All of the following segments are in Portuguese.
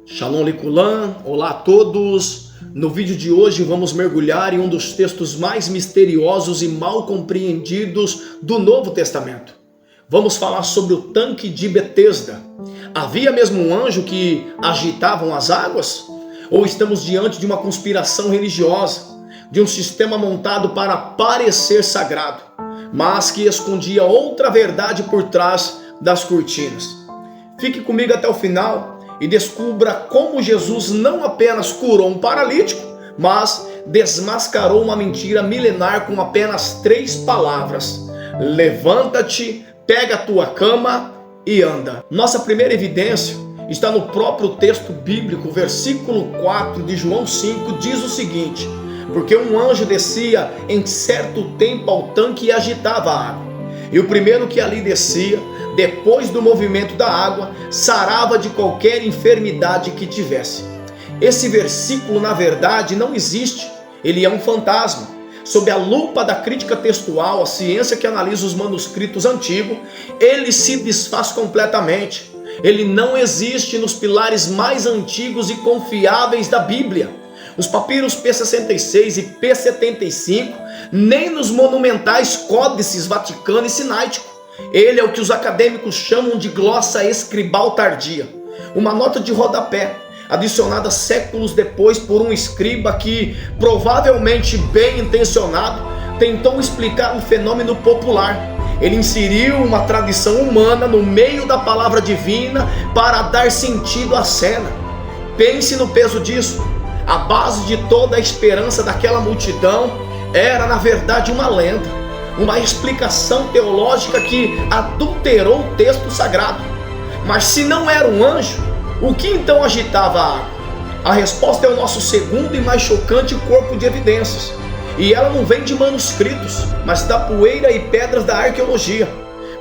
Shalom Likulam, olá a todos. No vídeo de hoje vamos mergulhar em um dos textos mais misteriosos e mal compreendidos do Novo Testamento. Vamos falar sobre o tanque de Betesda. Havia mesmo um anjo que agitava as águas? Ou estamos diante de uma conspiração religiosa, de um sistema montado para parecer sagrado, mas que escondia outra verdade por trás das cortinas? Fique comigo até o final e descubra como Jesus não apenas curou um paralítico, mas desmascarou uma mentira milenar com apenas 3 palavras: levanta-te, pega a tua cama e anda. Nossa primeira evidência está no próprio texto bíblico, versículo 4 de João 5, diz o seguinte: porque um anjo descia em certo tempo ao tanque e agitava a água. E o primeiro que ali descia, depois do movimento da água, sarava de qualquer enfermidade que tivesse. Esse versículo, na verdade, não existe. Ele é um fantasma. Sob a lupa da crítica textual, a ciência que analisa os manuscritos antigos, ele se desfaz completamente. Ele não existe nos pilares mais antigos e confiáveis da Bíblia. Os papiros P66 e P75, nem nos monumentais códices Vaticano e Sináitico. Ele é o que os acadêmicos chamam de glossa escribal tardia, uma nota de rodapé, adicionada séculos depois por um escriba que, provavelmente bem intencionado, tentou explicar um fenômeno popular. Ele inseriu uma tradição humana no meio da palavra divina para dar sentido à cena. Pense no peso disso. A base de toda a esperança daquela multidão era, na verdade, uma lenda, uma explicação teológica que adulterou o texto sagrado. Mas se não era um anjo, o que então agitava a água? A resposta é o nosso segundo e mais chocante corpo de evidências. E ela não vem de manuscritos, mas da poeira e pedras da arqueologia.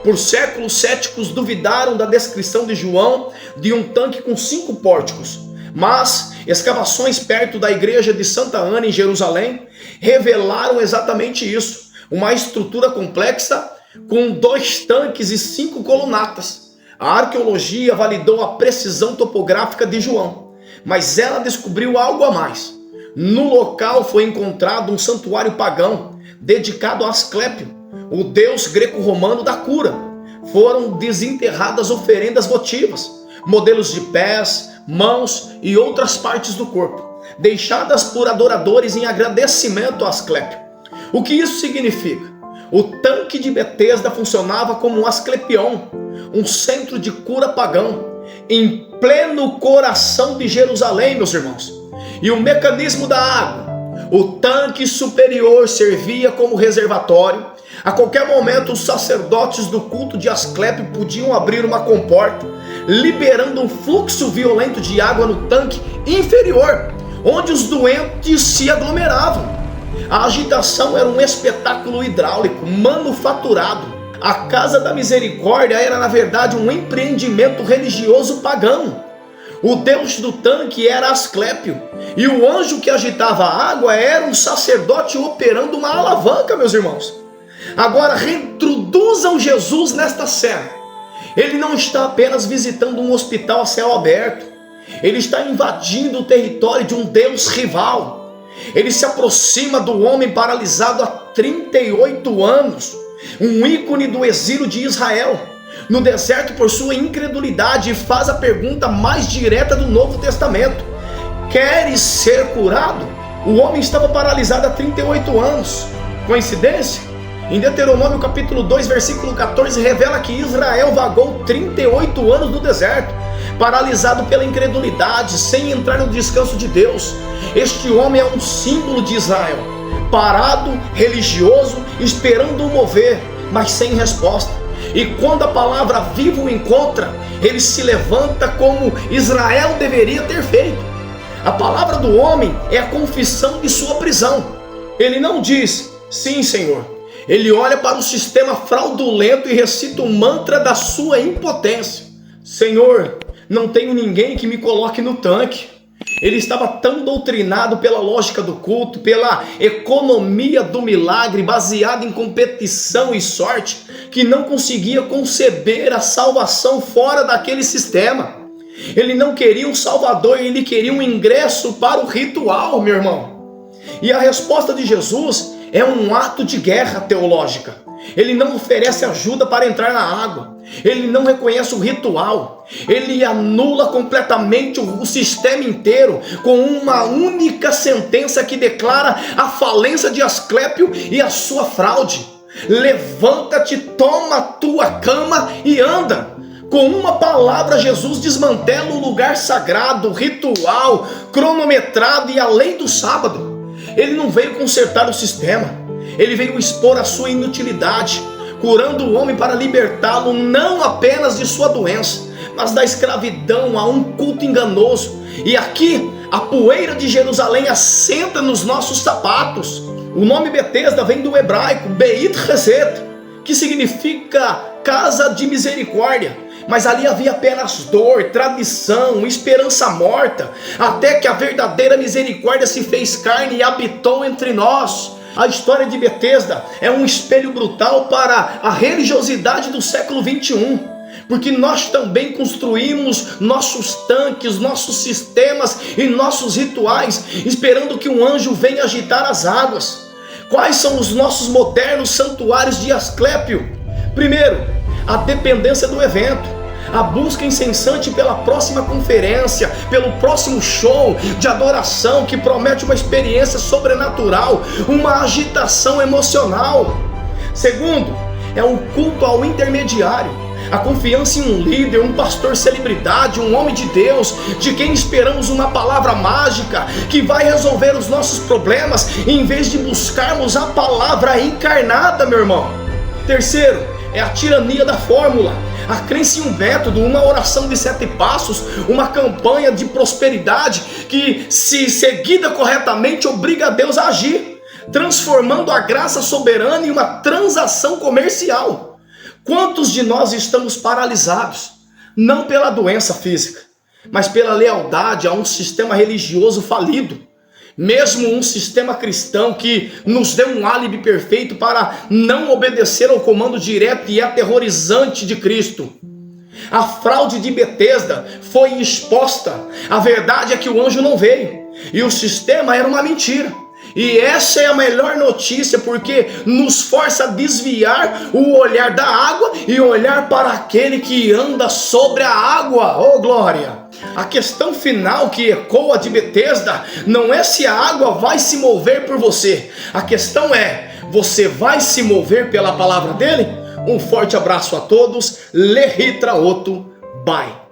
Por séculos, céticos duvidaram da descrição de João de um tanque com 5 pórticos. Mas escavações perto da igreja de Santa Ana, em Jerusalém, revelaram exatamente isso. Uma estrutura complexa com 2 tanques e 5 colunatas. A arqueologia validou a precisão topográfica de João, mas ela descobriu algo a mais. No local foi encontrado um santuário pagão dedicado a Asclépio, o deus greco-romano da cura. Foram desenterradas oferendas votivas, modelos de pés, mãos e outras partes do corpo, deixadas por adoradores em agradecimento a Asclépio. O que isso significa? O tanque de Betesda funcionava como um Asclepion, um centro de cura pagão, em pleno coração de Jerusalém, meus irmãos. E o mecanismo da água? O tanque superior servia como reservatório. A qualquer momento, os sacerdotes do culto de Asclépio podiam abrir uma comporta, liberando um fluxo violento de água no tanque inferior, onde os doentes se aglomeravam. A agitação era um espetáculo hidráulico manufaturado. A Casa da Misericórdia era, na verdade, um empreendimento religioso pagão. O deus do tanque era Asclépio, e o anjo que agitava a água era um sacerdote operando uma alavanca, meus irmãos. Agora reintroduzam Jesus nesta cena. Ele não está apenas visitando um hospital a céu aberto. Ele está invadindo o território de um Deus rival. Ele se aproxima do homem paralisado há 38 anos, um ícone do exílio de Israel, no deserto por sua incredulidade, e faz a pergunta mais direta do Novo Testamento: queres ser curado? O homem estava paralisado há 38 anos. Coincidência? Em Deuteronômio capítulo 2, versículo 14, revela que Israel vagou 38 anos no deserto, paralisado pela incredulidade, sem entrar no descanso de Deus. Este homem é um símbolo de Israel, parado, religioso, esperando o mover, mas sem resposta. E quando a palavra viva o encontra, ele se levanta como Israel deveria ter feito. A palavra do homem é a confissão de sua prisão. Ele não diz, sim, Senhor. Ele olha para o sistema fraudulento e recita o mantra da sua impotência: Senhor, não tenho ninguém que me coloque no tanque. Ele estava tão doutrinado pela lógica do culto, pela economia do milagre, baseada em competição e sorte, que não conseguia conceber a salvação fora daquele sistema. Ele não queria um salvador, ele queria um ingresso para o ritual, meu irmão. E a resposta de Jesus é um ato de guerra teológica. Ele não oferece ajuda para entrar na água. Ele não reconhece o ritual. Ele anula completamente o sistema inteiro com uma única sentença que declara a falência de Asclépio e a sua fraude. Levanta-te, toma a tua cama e anda. Com uma palavra, Jesus desmantela o lugar sagrado, ritual, cronometrado e a lei do sábado. Ele não veio consertar o sistema, ele veio expor a sua inutilidade, curando o homem para libertá-lo não apenas de sua doença, mas da escravidão a um culto enganoso. E aqui, a poeira de Jerusalém assenta nos nossos sapatos. O nome Betesda vem do hebraico Beit Hesed, que significa casa de misericórdia. Mas ali havia apenas dor, tradição, esperança morta, até que a verdadeira misericórdia se fez carne e habitou entre nós. A história de Betesda é um espelho brutal para a religiosidade do século 21, porque nós também construímos nossos tanques, nossos sistemas e nossos rituais, esperando que um anjo venha agitar as águas. Quais são os nossos modernos santuários de Asclépio? Primeiro, a dependência do evento, a busca incessante pela próxima conferência, pelo próximo show de adoração que promete uma experiência sobrenatural, uma agitação emocional. Segundo, é o culto ao intermediário, a confiança em um líder, um pastor celebridade, um homem de Deus, de quem esperamos uma palavra mágica que vai resolver os nossos problemas, em vez de buscarmos a palavra encarnada, meu irmão. Terceiro, é a tirania da fórmula, a crença em um método, uma oração de 7 passos, uma campanha de prosperidade que, se seguida corretamente, obriga a Deus a agir, transformando a graça soberana em uma transação comercial. Quantos de nós estamos paralisados, não pela doença física, mas pela lealdade a um sistema religioso falido? Mesmo um sistema cristão que nos deu um álibi perfeito para não obedecer ao comando direto e aterrorizante de Cristo. A fraude de Betesda foi exposta. A verdade é que o anjo não veio e o sistema era uma mentira. E essa é a melhor notícia, porque nos força a desviar o olhar da água e olhar para aquele que anda sobre a água. Oh, glória! A questão final que ecoa de Betesda não é se a água vai se mover por você. A questão é, você vai se mover pela palavra dele? Um forte abraço a todos. Lehitra Oto. Bye.